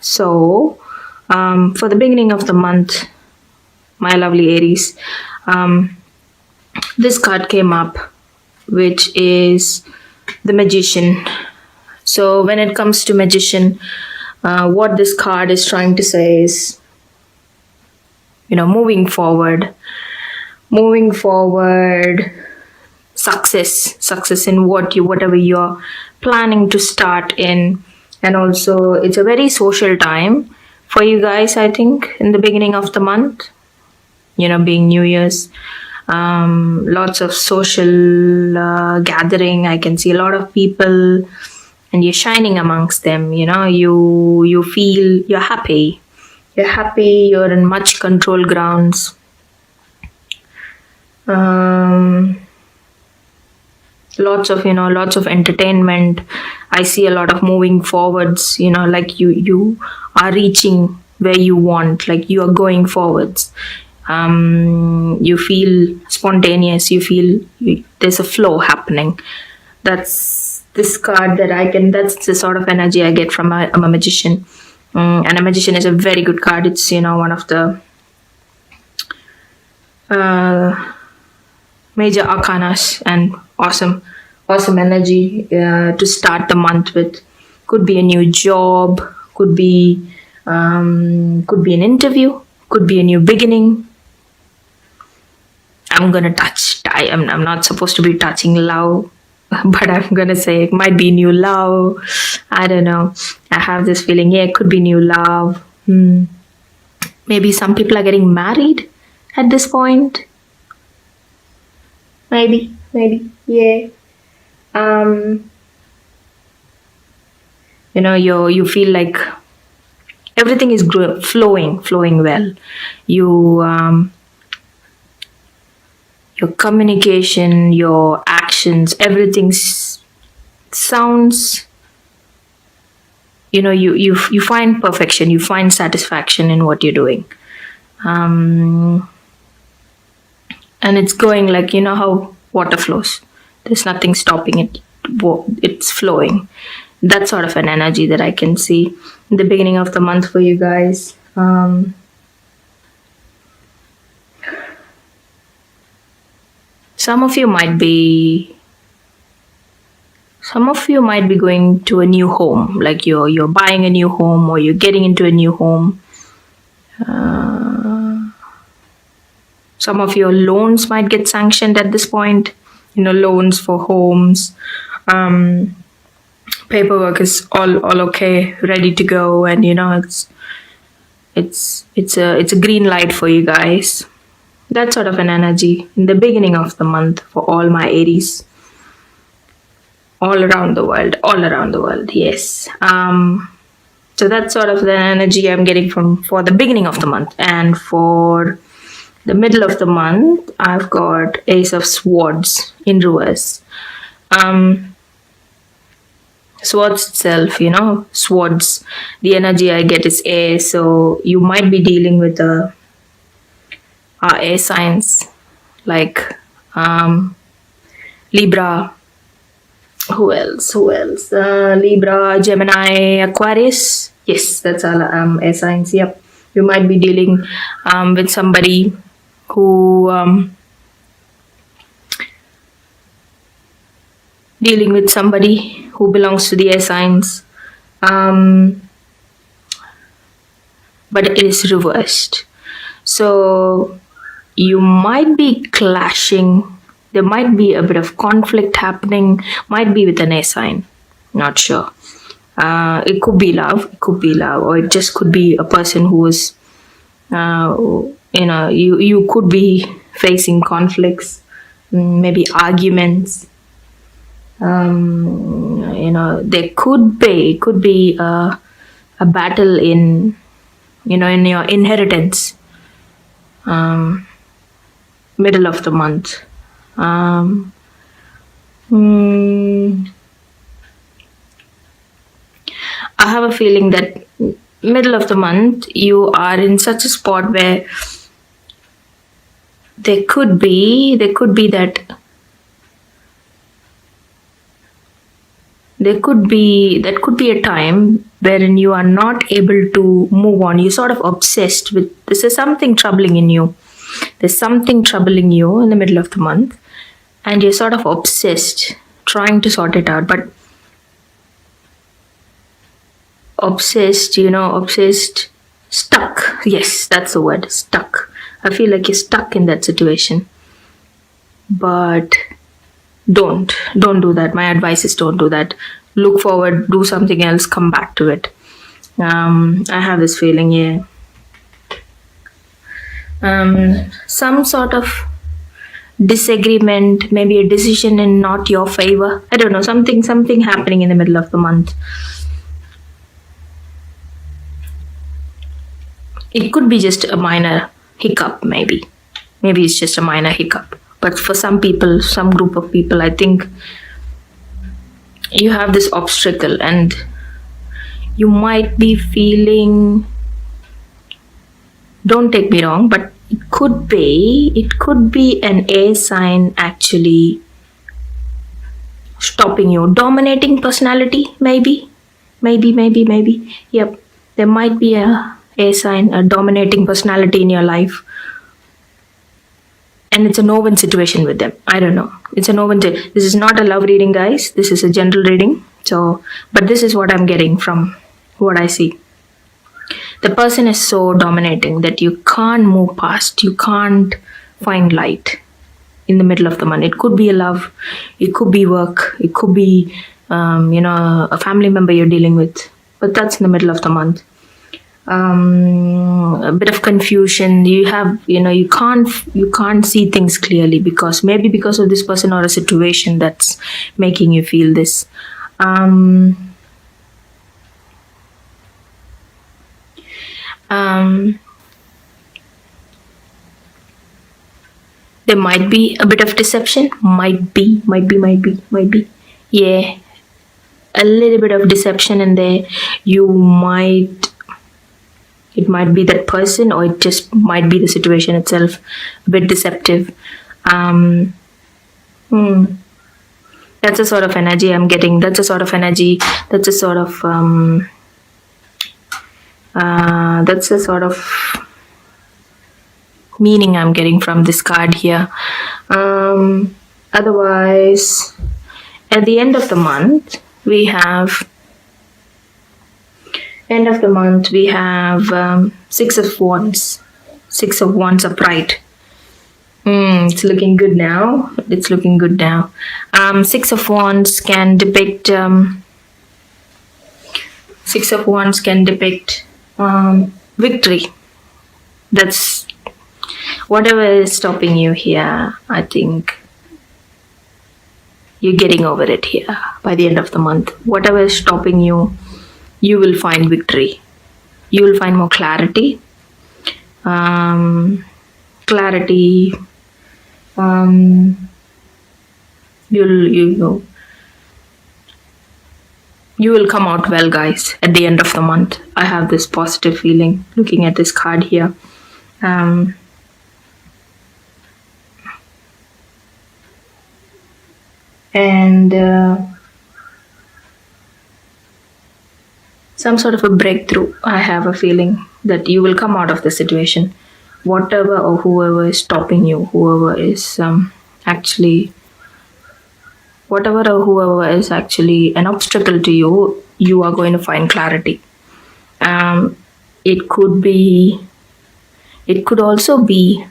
So, for the beginning of the month, my lovely Aries, this card came up, which is the Magician. So, when it comes to Magician, what this card is trying to say is, moving forward, success in whatever you're planning to start in. And also, it's a very social time for you guys, I think, in the beginning of the month, being New Year's. Lots of social gathering. I can see a lot of people, and you're shining amongst them. You feel you're happy. You're in much control grounds. Lots of entertainment. I see a lot of moving forwards, like you are reaching where you want, like you are going forwards. You feel spontaneous, there's a flow happening. That's this card that's the sort of energy I get from a magician. And a magician is a very good card. It's one of the major arcanas, and awesome energy to start the month with. Could be a new job, could be an interview, could be a new beginning. I'm not supposed to be touching love, but I'm gonna say it might be new love. I don't know. I have this feeling, it could be new love. Maybe some people are getting married at this point. Maybe, yeah. You feel like everything is flowing well. Your communication, your actions, everything sounds, you find perfection, you find satisfaction in what you're doing. And it's going like, how water flows. There's nothing stopping it. It's flowing. That sort of an energy that I can see in the beginning of the month for you guys. Some of you might be going to a new home, like you're buying a new home, or you're getting into a new home. Some of your loans might get sanctioned at this point. Loans for homes. Paperwork is all okay, ready to go, and it's a green light for you guys. That sort of an energy in the beginning of the month for all my Aries. All around the world, yes. So that's sort of the energy I'm getting for the beginning of the month. And for the middle of the month, I've got Ace of Swords in reverse. Swords itself, swords, the energy I get is air. So you might be dealing with air signs like Libra. Who else? Libra, Gemini, Aquarius. Yes, that's all air signs. Yep. You might be dealing with somebody who belongs to the air signs. But it is reversed. So you might be clashing. There might be a bit of conflict happening. Might be with an air sign. Not sure. It could be love, or it just could be a person who is, you could be facing conflicts, maybe arguments. There could be a battle in your inheritance. Middle of the month. I have a feeling that middle of the month you are in such a spot where there could be a time wherein you are not able to move on. You're sort of obsessed with this is something troubling in you. There's something troubling you in the middle of the month, and you're sort of obsessed trying to sort it out. But obsessed, stuck. Yes, that's the word, stuck. I feel like you're stuck in that situation. But don't do that. My advice is don't do that. Look forward, do something else, come back to it. I have this feeling, yeah. Some sort of disagreement, maybe a decision in not your favor. I don't know, something happening in the middle of the month. It could be just a minor hiccup, maybe. Maybe it's just a minor hiccup. But for some people, some group of people, I think you have this obstacle and you might be feeling, don't take me wrong, but it could be an air sign actually stopping you. Dominating personality, maybe. Yep. There might be a air sign, a dominating personality in your life. And it's a no-win situation with them. I don't know. It's a no-win. This is not a love reading, guys. This is a general reading. So, but this is what I'm getting from what I see. The person is so dominating that you can't move past. You can't find light in the middle of the month. It could be a love. It could be work. It could be, a family member you're dealing with. But that's in the middle of the month. A bit of confusion. You can't see things clearly because of this person or a situation that's making you feel this. There might be a bit of deception. Might be. Yeah, a little bit of deception in there. It might be that person, or it just might be the situation itself, a bit deceptive. That's a sort of energy I'm getting. That's a sort of meaning I'm getting from this card here. Otherwise, at the end of the month, we have Six of Wands. Six of Wands upright. It's looking good now. Six of Wands can depict victory. That's whatever is stopping you here. I think you're getting over it here by the end of the month. Whatever is stopping you, you will find victory. You will find more clarity. You will come out well, guys, at the end of the month. I have this positive feeling looking at this card here. Some sort of a breakthrough. I have a feeling that you will come out of the situation. Whatever or whoever is stopping you, whoever is actually an obstacle to you, you are going to find clarity. It could also be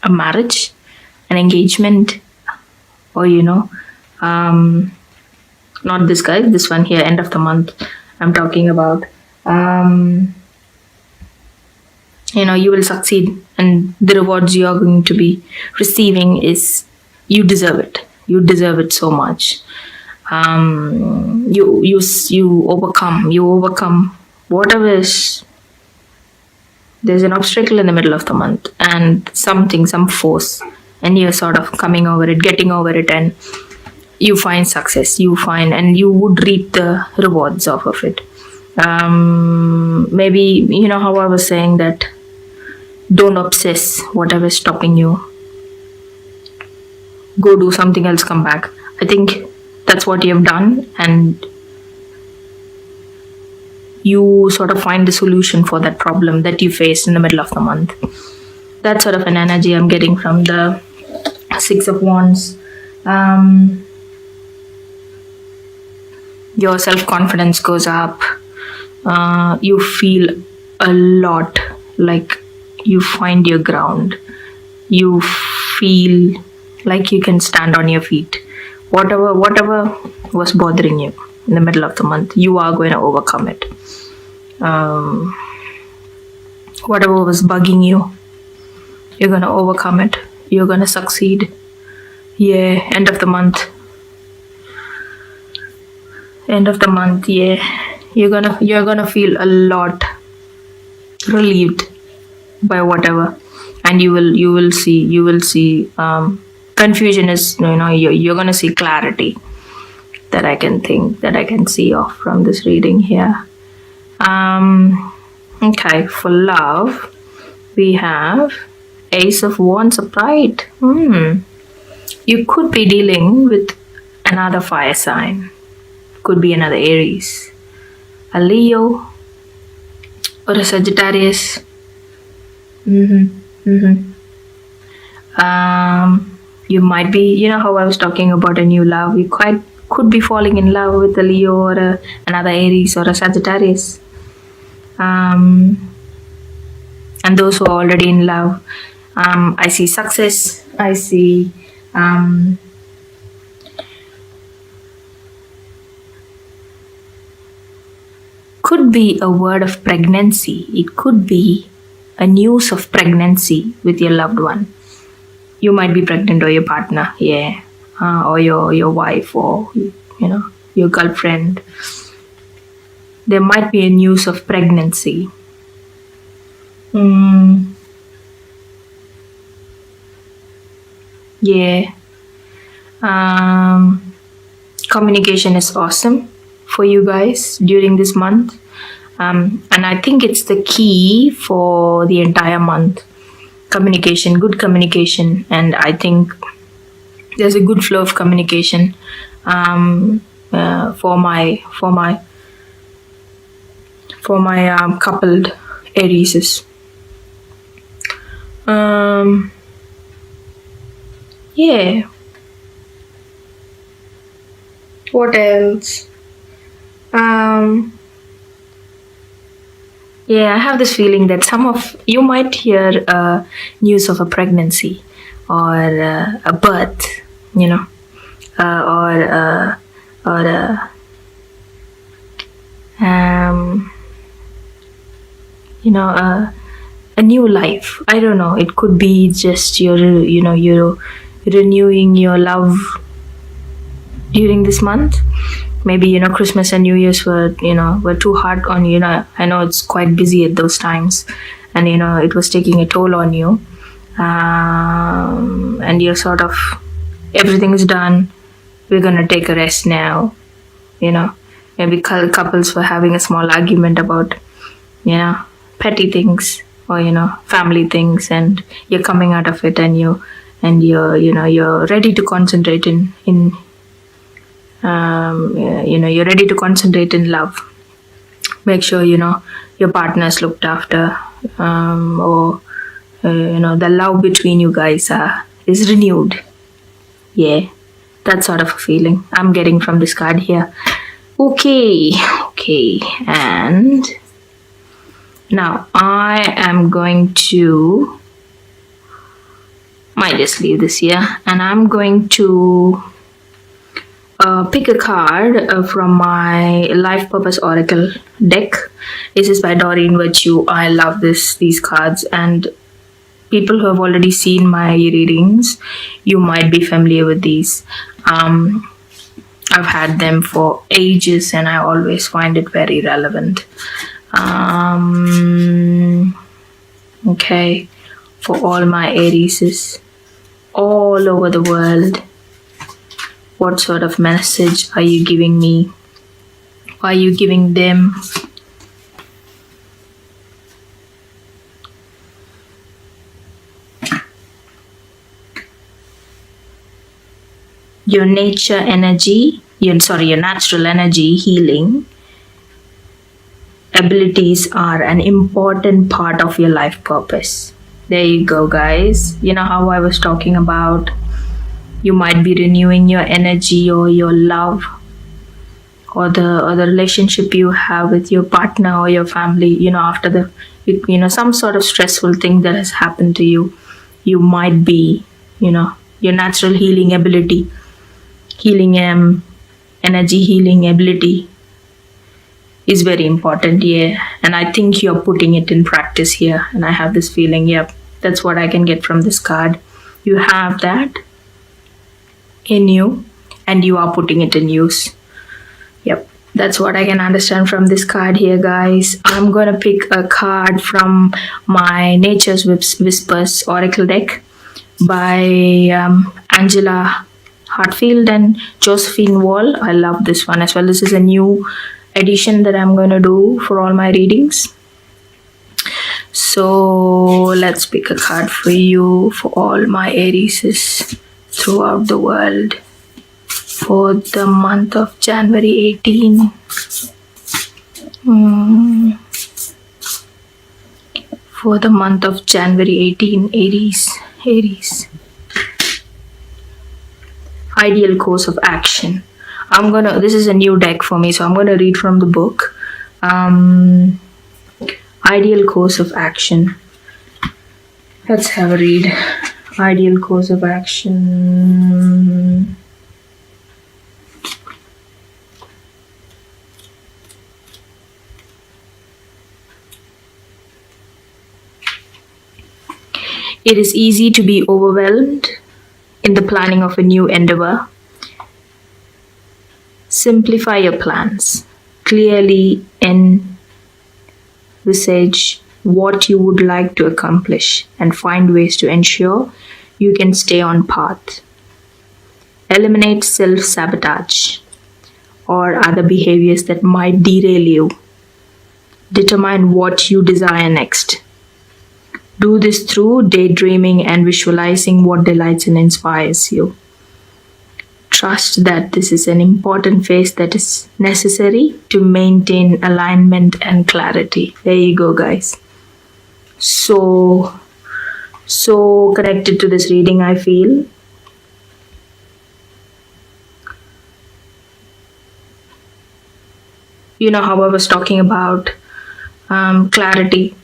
a marriage, an engagement, or not this guy, this one here, end of the month I'm talking about. You will succeed, and the rewards you are going to be receiving is, you deserve it. You deserve it so much. You overcome whatever is. There's an obstacle in the middle of the month, and some force, and you're sort of coming over it, getting over it, and you find success. And you would reap the rewards off of it. Maybe how I was saying that don't obsess whatever is stopping you. Go do something else, come back. I think that's what you have done, and you sort of find the solution for that problem that you faced in the middle of the month. That's sort of an energy I'm getting from the Six of Wands. Your self-confidence goes up. You feel a lot like you find your ground. You feel like you can stand on your feet. Whatever was bothering you in the middle of the month, you are going to overcome it. Whatever was bugging you, you're going to overcome it. You're going to succeed. Yeah, end of the month, yeah, you're gonna feel a lot relieved by whatever, and you will see confusion is, you're gonna see clarity, that I can see off from this reading here. Okay, for love we have Ace of Wands upright. You could be dealing with another fire sign. Could be another Aries, a Leo, or a Sagittarius. You might be, how I was talking about a new love, you could be falling in love with a Leo or another Aries or a Sagittarius. And those who are already in love, I see success. I see could be a word of pregnancy. It could be a news of pregnancy with your loved one. You might be pregnant, or your partner, yeah, or your wife, or your girlfriend. There might be a news of pregnancy. Yeah. Communication is awesome for you guys during this month, and I think it's the key for the entire month. Communication, good communication, and I think there's a good flow of communication for my coupled Aries. Yeah. What else? Yeah, I have this feeling that some of you might hear news of a pregnancy or a birth, or a new life. I don't know. It could be just you're renewing your love during this month. Maybe Christmas and New Year's were too hard on you. I know it's quite busy at those times, and it was taking a toll on you. And you're sort of, everything's done. We're gonna take a rest now. Maybe couples were having a small argument about petty things, or family things, and you're coming out of it, and you're ready to concentrate in you're ready to concentrate in love. Make sure your partner's looked after, or the love between you guys is renewed. Yeah, that sort of a feeling I'm getting from this card here. Okay, and now I am going to, might just leave this here, and I'm going to pick a card from my Life Purpose Oracle deck. This is by Doreen Virtue. I love these cards, and people who have already seen my readings, you might be familiar with these. I've had them for ages, and I always find it very relevant. Okay, for all my Aries all over the world, what sort of message are you giving me? Are you giving them? Your nature energy, your natural energy healing abilities are an important part of your life purpose. There you go, guys. You know how I was talking about you might be renewing your energy or your love or the relationship you have with your partner or your family, after some sort of stressful thing that has happened to you. You might be, your natural healing ability, healing energy healing ability is very important. Yeah, and I think you're putting it in practice here, and I have this feeling, yep, that's what I can get from this card. You have that in you and you are putting it in use. Yep, that's what I can understand from this card here, guys. I'm gonna pick a card from my Nature's Whispers Oracle deck by Angela Hartfield and Josephine Wall. I love this one as well. This is a new edition that I'm gonna do for all my readings. So let's pick a card for you for all my Aries throughout the world for the month of January 18. For the month of January 18, Aries. Ideal course of action. This is a new deck for me, so I'm gonna read from the book. Ideal course of action. Let's have a read. Ideal course of action. It is easy to be overwhelmed in the planning of a new endeavor. Simplify your plans. Clearly envisage what you would like to accomplish and find ways to ensure you can stay on path. Eliminate self-sabotage or other behaviors that might derail you. Determine what you desire next. Do this through daydreaming and visualizing what delights and inspires you. Trust that this is an important phase that is necessary to maintain alignment and clarity. There you go, guys. So connected to this reading, I feel. You know how I was talking about clarity,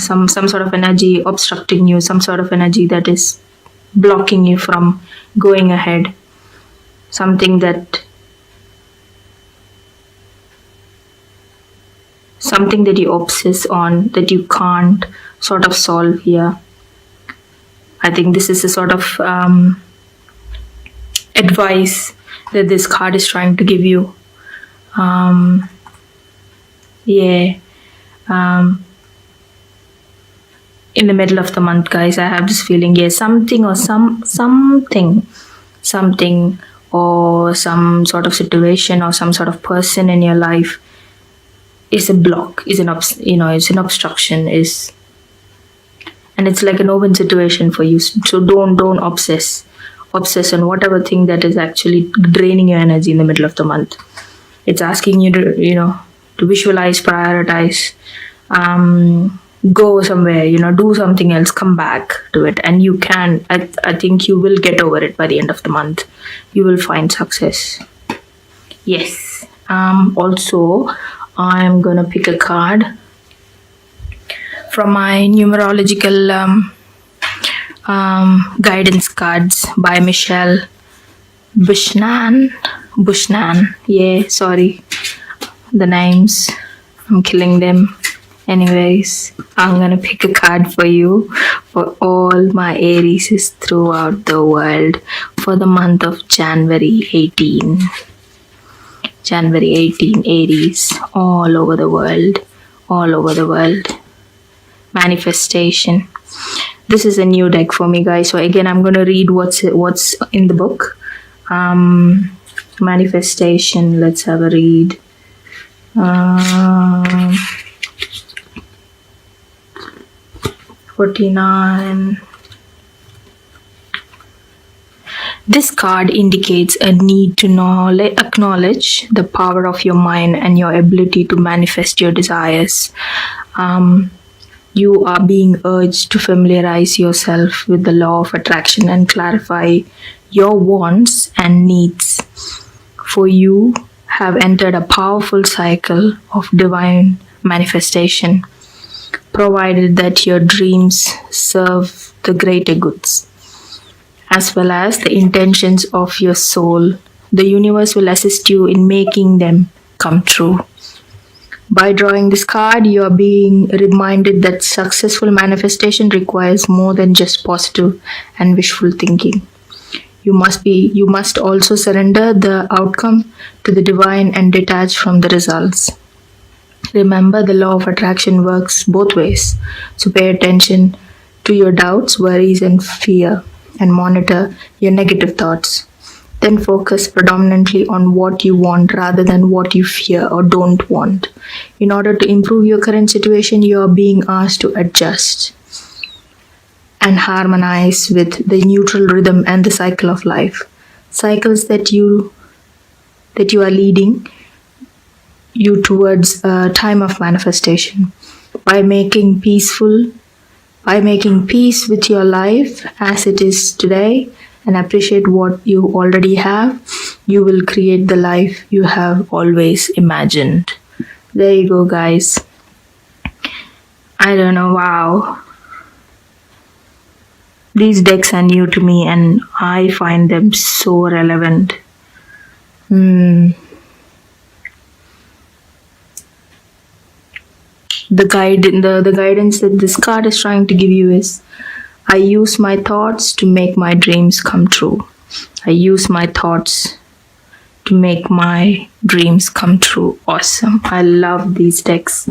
some sort of energy obstructing you, some sort of energy that is blocking you from going ahead, something that you obsess on that you can't sort of solve here. I think this is a sort of advice that this card is trying to give you. In the middle of the month, guys, I have this feeling, something or something or some sort of situation or some sort of person in your life is a block, is an obstruction, and it's like an open situation for you. So don't obsess on whatever thing that is actually draining your energy in the middle of the month. It's asking you to visualize, prioritize, go somewhere, do something else, come back to it, and you can. I think you will get over it by the end of the month. You will find success. Yes. Also, I'm gonna pick a card from my numerological guidance cards by Michelle Bushnan. Yeah, sorry, the names, I'm killing them. Anyways, I'm gonna pick a card for you for all my Aries throughout the world for the month of January 18. January 18, Aries, all over the world. Manifestation. This is a new deck for me, guys. So again, I'm gonna read what's in the book. Manifestation. Let's have a read. 49. This card indicates a need to acknowledge the power of your mind and your ability to manifest your desires. Um, you are being urged to familiarize yourself with the law of attraction and clarify your wants and needs. For you have entered a powerful cycle of divine manifestation, provided that your dreams serve the greater goods as well as the intentions of your soul. The universe will assist you in making them come true. By drawing this card, you are being reminded that successful manifestation requires more than just positive and wishful thinking. You must also surrender the outcome to the divine and detach from the results. Remember, the law of attraction works both ways. So pay attention to your doubts, worries, and fear, and monitor your negative thoughts. Then focus predominantly on what you want rather than what you fear or don't want. In order to improve your current situation, you are being asked to adjust and harmonize with the neutral rhythm and the cycle of life. Cycles that you are leading you towards a time of manifestation. By making peace with your life as it is today and appreciate what you already have, you will create the life you have always imagined. There you go, guys. I don't know, wow. These decks are new to me and I find them so relevant. The guidance that this card is trying to give you is, I use my thoughts to make my dreams come true. I use my thoughts to make my dreams come true. Awesome. I love these decks.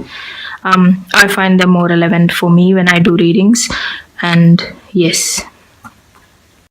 I find them more relevant for me when I do readings. And yes,